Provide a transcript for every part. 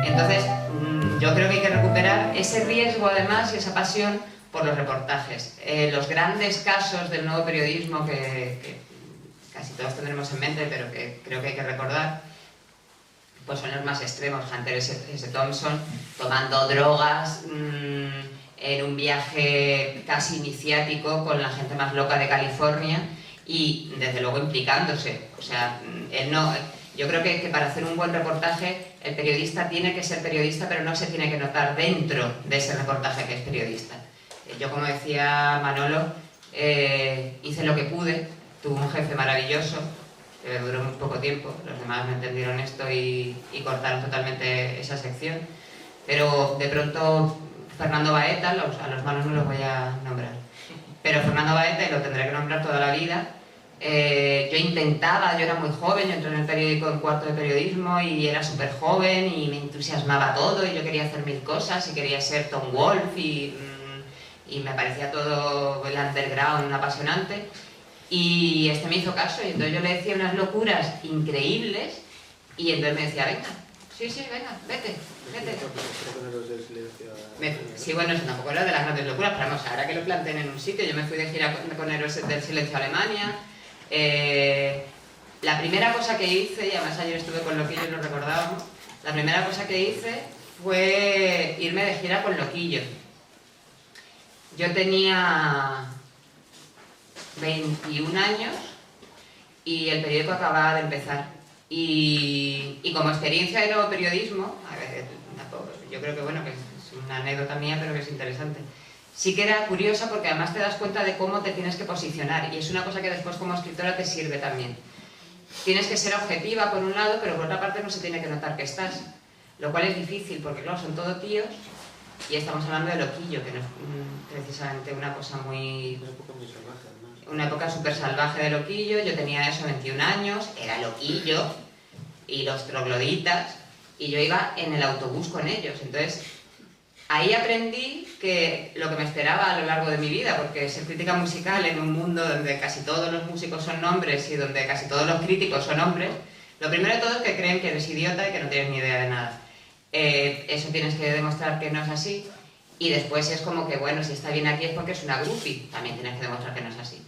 Entonces, yo creo que hay que recuperar ese riesgo además y esa pasión por los reportajes. Los grandes casos del nuevo periodismo que casi todos tendremos en mente, pero que creo que hay que recordar, pues son los más extremos. Hunter S. Thompson tomando drogas en un viaje casi iniciático con la gente más loca de California y desde luego implicándose. O sea, él no... Yo creo que para hacer un buen reportaje el periodista tiene que ser periodista, pero no se tiene que notar dentro de ese reportaje que es periodista. Yo, como decía Manolo, hice lo que pude, tuve un jefe maravilloso, que duró muy poco tiempo, los demás no entendieron esto y cortaron totalmente esa sección, pero de pronto Fernando Baeta, a los malos no los voy a nombrar, pero Fernando Baeta, y lo tendré que nombrar toda la vida. Yo intentaba, yo era muy joven, yo entré en el periódico en cuarto de periodismo y era súper joven y me entusiasmaba todo y yo quería hacer mil cosas y quería ser Tom Wolfe y me parecía todo el underground apasionante y me hizo caso y entonces yo le decía unas locuras increíbles y entonces me decía, venga, sí, venga, vete. Sí, bueno, eso tampoco era de las grandes locuras, pero vamos, ahora que lo planteen en un sitio, yo me fui de gira con Héroes del Silencio a Alemania. La primera cosa que hice, y además ayer estuve con Loquillo y lo recordábamos, la primera cosa que hice fue irme de gira con Loquillo. Yo tenía 21 años y el periódico acababa de empezar. Y como experiencia de nuevo periodismo, a ver, yo creo que bueno, que es una anécdota mía, pero que es interesante. Sí que era curiosa porque además te das cuenta de cómo te tienes que posicionar y es una cosa que después como escritora te sirve también. Tienes que ser objetiva por un lado, pero por otra parte no se tiene que notar que estás, lo cual es difícil porque claro, son todo tíos y estamos hablando de Loquillo, que no es precisamente una cosa muy... Una época súper salvaje de Loquillo, yo tenía eso, 21 años, era Loquillo y los trogloditas y yo iba en el autobús con ellos, entonces ahí aprendí que lo que me esperaba a lo largo de mi vida, porque ser crítica musical en un mundo donde casi todos los músicos son hombres y donde casi todos los críticos son hombres, lo primero de todo es que creen que eres idiota y que no tienes ni idea de nada. Eso tienes que demostrar que no es así y después es como que, bueno, si está bien aquí es porque es una groupie, también tienes que demostrar que no es así.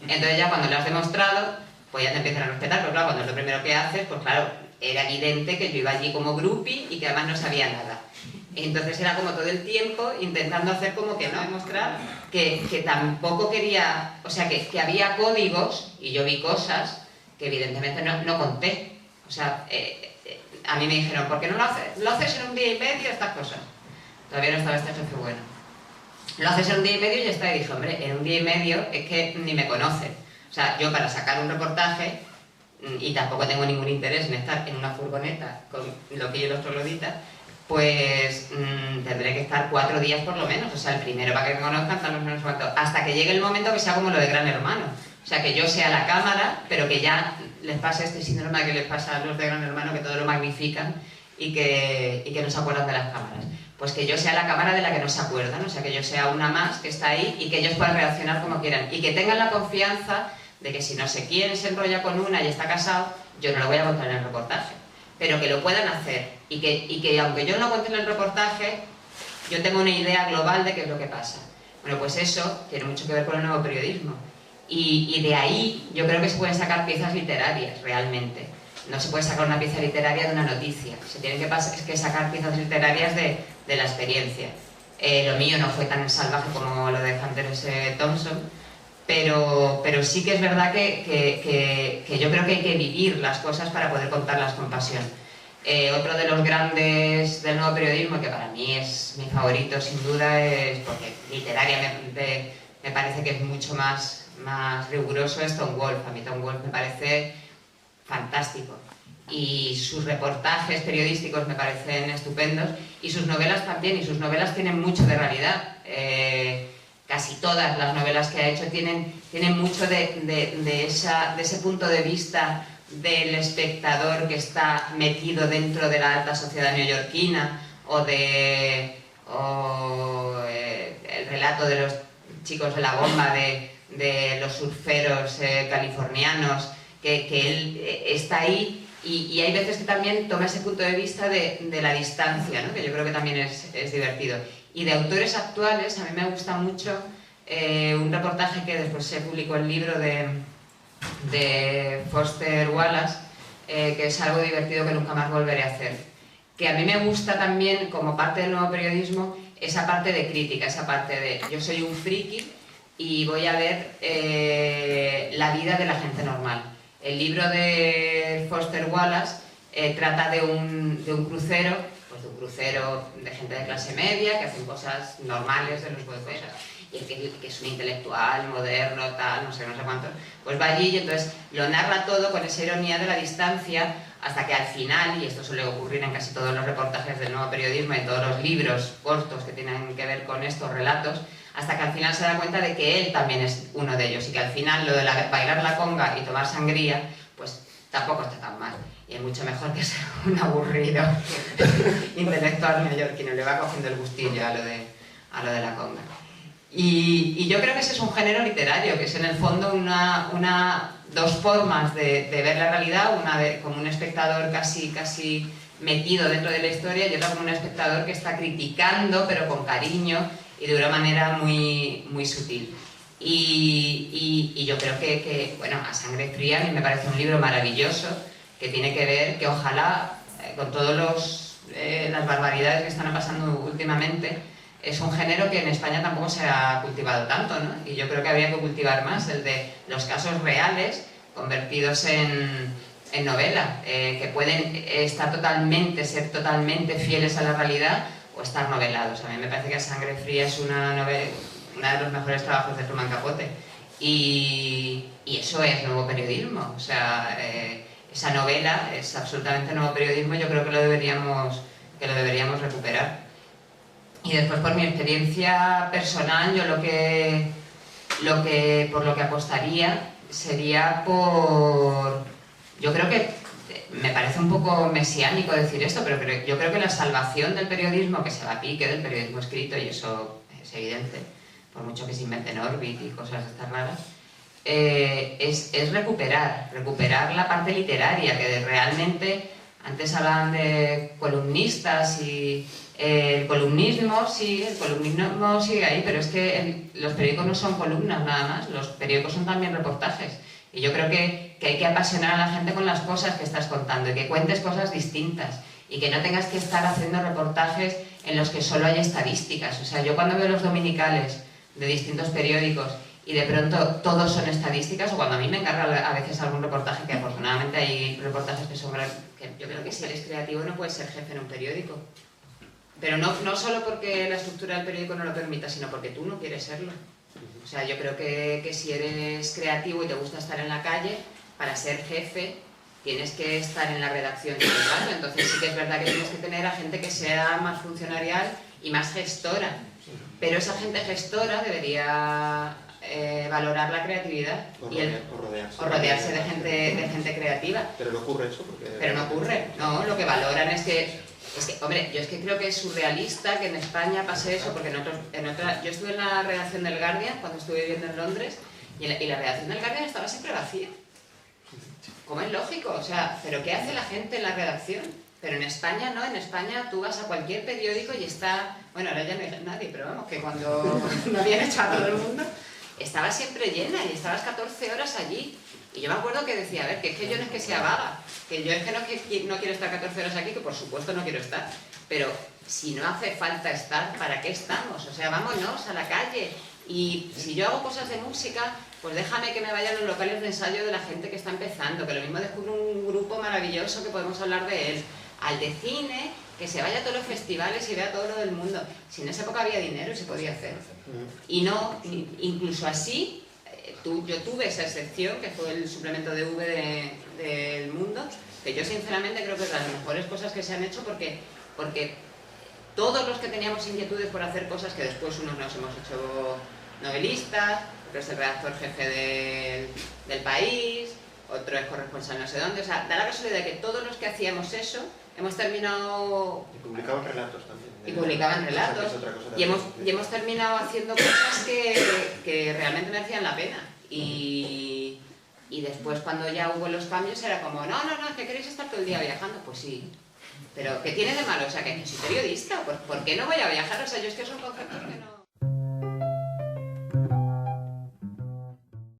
Entonces ya cuando lo has demostrado, pues ya te empiezan a respetar, pero claro, cuando es lo primero que haces, pues claro, era evidente que yo iba allí como groupie y que además no sabía nada. Entonces era como todo el tiempo intentando hacer como que no, demostrar que tampoco quería, o sea, que había códigos y yo vi cosas que evidentemente no conté. O sea, a mí me dijeron, ¿por qué no lo haces? Lo haces en un día y medio, estas cosas. Todavía no estaba este jefe bueno. Lo haces en un día y medio y ya está. Y dije, hombre, en un día y medio es que ni me conocen. O sea, yo para sacar un reportaje, y tampoco tengo ningún interés en estar en una furgoneta con Loquillo y los trogloditas, pues tendré que estar 4 días por lo menos. O sea, el primero para que me conozcan, tal vez no sé cuánto. Hasta que llegue el momento que sea como lo de Gran Hermano. O sea, que yo sea la cámara, pero que ya les pase este síndrome que les pasa a los de Gran Hermano, que todo lo magnifican y que no se acuerdan de las cámaras. Pues que yo sea la cámara de la que no se acuerdan, o sea, que yo sea una más que está ahí y que ellos puedan reaccionar como quieran. Y que tengan la confianza de que si no sé quién se enrolla con una y está casado, yo no lo voy a contar en el reportaje. Pero que lo puedan hacer y que aunque yo no lo cuente en el reportaje, yo tengo una idea global de qué es lo que pasa. Bueno, pues eso tiene mucho que ver con el nuevo periodismo. Y de ahí yo creo que se pueden sacar piezas literarias, realmente. No se puede sacar una pieza literaria de una noticia. Se tienen que sacar piezas literarias de la experiencia. Lo mío no fue tan salvaje como lo de Hunter S. Thompson, pero sí que es verdad que yo creo que hay que vivir las cosas para poder contarlas con pasión. Otro de los grandes del nuevo periodismo, que para mí es mi favorito sin duda, es porque literariamente me parece que es mucho más riguroso, es Tom Wolfe. A mí Tom Wolfe me parece fantástico y sus reportajes periodísticos me parecen estupendos y sus novelas también, y sus novelas tienen mucho de realidad. Casi todas las novelas que ha hecho tienen mucho de ese punto de vista del espectador que está metido dentro de la alta sociedad neoyorquina o el relato de los chicos de la bomba, de los surferos californianos, que él está ahí Y hay veces que también toma ese punto de vista de la distancia, ¿no? Que yo creo que también es divertido. Y de autores actuales, a mí me gusta mucho un reportaje que después se publicó el libro de Foster Wallace, que es algo divertido que nunca más volveré a hacer. Que a mí me gusta también, como parte del nuevo periodismo, esa parte de crítica, esa parte de yo soy un friki y voy a ver la vida de la gente normal. El libro de Foster Wallace trata de un crucero, pues de un crucero de gente de clase media que hacen cosas normales de los buceros, y el que es un intelectual, moderno, tal, no sé cuánto, pues va allí y entonces lo narra todo con esa ironía de la distancia, hasta que al final, y esto suele ocurrir en casi todos los reportajes del nuevo periodismo, en todos los libros cortos que tienen que ver con estos relatos, hasta que al final se da cuenta de que él también es uno de ellos y que al final lo de bailar la conga y tomar sangría, pues tampoco está tan mal. Y es mucho mejor que ser un aburrido intelectual neoyorquino, le va cogiendo el gustillo a lo de la conga. Y yo creo que ese es un género literario, que es en el fondo dos formas de ver la realidad, una como un espectador casi metido dentro de la historia y otra como un espectador que está criticando, pero con cariño y de una manera muy, muy sutil. Y yo creo que, bueno, A Sangre Fría a mí me parece un libro maravilloso que tiene que ver, que ojalá, con todas las barbaridades que están pasando últimamente, es un género que en España tampoco se ha cultivado tanto, ¿no? Y yo creo que habría que cultivar más el de los casos reales convertidos en novela, que pueden ser totalmente fieles a la realidad o estar novelados. A mí me parece que A Sangre Fría es una de los mejores trabajos de Truman Capote. Y eso es nuevo periodismo. O sea, esa novela es absolutamente nuevo periodismo y yo creo que lo deberíamos recuperar. Y después, por mi experiencia personal, yo por lo que apostaría sería por... Yo creo que me parece un poco mesiánico decir esto, pero yo creo que la salvación del periodismo, que se va a pique del periodismo escrito, y eso es evidente, por mucho que se inventen Orbit y cosas estas raras, es recuperar la parte literaria, que realmente, antes hablaban de columnistas y... El columnismo sigue ahí, pero es que los periódicos no son columnas nada más, los periódicos son también reportajes. Y yo creo que hay que apasionar a la gente con las cosas que estás contando y que cuentes cosas distintas y que no tengas que estar haciendo reportajes en los que solo hay estadísticas. O sea, yo cuando veo los dominicales de distintos periódicos y de pronto todos son estadísticas, o cuando a mí me encarga a veces algún reportaje, que afortunadamente hay reportajes que yo creo que si eres creativo no puedes ser jefe en un periódico. Pero no solo porque la estructura del periódico no lo permita, sino porque tú no quieres serlo. O sea, yo creo que si eres creativo y te gusta estar en la calle, para ser jefe tienes que estar en la redacción todo el rato. Entonces sí que es verdad que tienes que tener a gente que sea más funcionarial y más gestora. Pero esa gente gestora debería valorar la creatividad o rodearse de gente creativa. Pero no ocurre eso. Pero no ocurre. No, lo que valoran es que, hombre, yo es que creo que es surrealista que en España pase eso, porque yo estuve en la redacción del Guardian cuando estuve viviendo en Londres y la redacción del Guardian estaba siempre vacía. Como es lógico, o sea, ¿pero qué hace la gente en la redacción? Pero en España no, en España tú vas a cualquier periódico y está... Bueno, ahora ya no hay nadie, pero vamos, que cuando no habían echado a todo el mundo, estaba siempre llena y estabas 14 horas allí. Y yo me acuerdo que decía, a ver, que es que yo no es que sea vaga, que yo es que no quiero estar 14 horas aquí, que por supuesto no quiero estar, pero si no hace falta estar, ¿para qué estamos? O sea, vámonos a la calle. Y si yo hago cosas de música, pues déjame que me vaya a los locales de ensayo de la gente que está empezando, que lo mismo descubro un grupo maravilloso que podemos hablar de él. Al de cine, que se vaya a todos los festivales y vea todo lo del mundo. Si en esa época había dinero y se podía hacer. Y no, incluso así... Yo tuve esa excepción, que fue el suplemento de V del Mundo, que yo sinceramente creo que es de las mejores cosas que se han hecho porque todos los que teníamos inquietudes por hacer cosas, que después unos nos hemos hecho novelistas, otro es el redactor jefe del País, otro es corresponsal no sé dónde, o sea, da la casualidad de que todos los que hacíamos eso hemos terminado... Y publicaban relatos también. Y publicaban relatos. Y hemos terminado haciendo cosas que realmente merecían la pena. Y Y después cuando ya hubo los cambios era como, no, que queréis estar todo el día viajando. Pues sí, pero ¿qué tiene de malo? O sea, que soy periodista, ¿por qué no voy a viajar? O sea, yo es que son conceptos que no...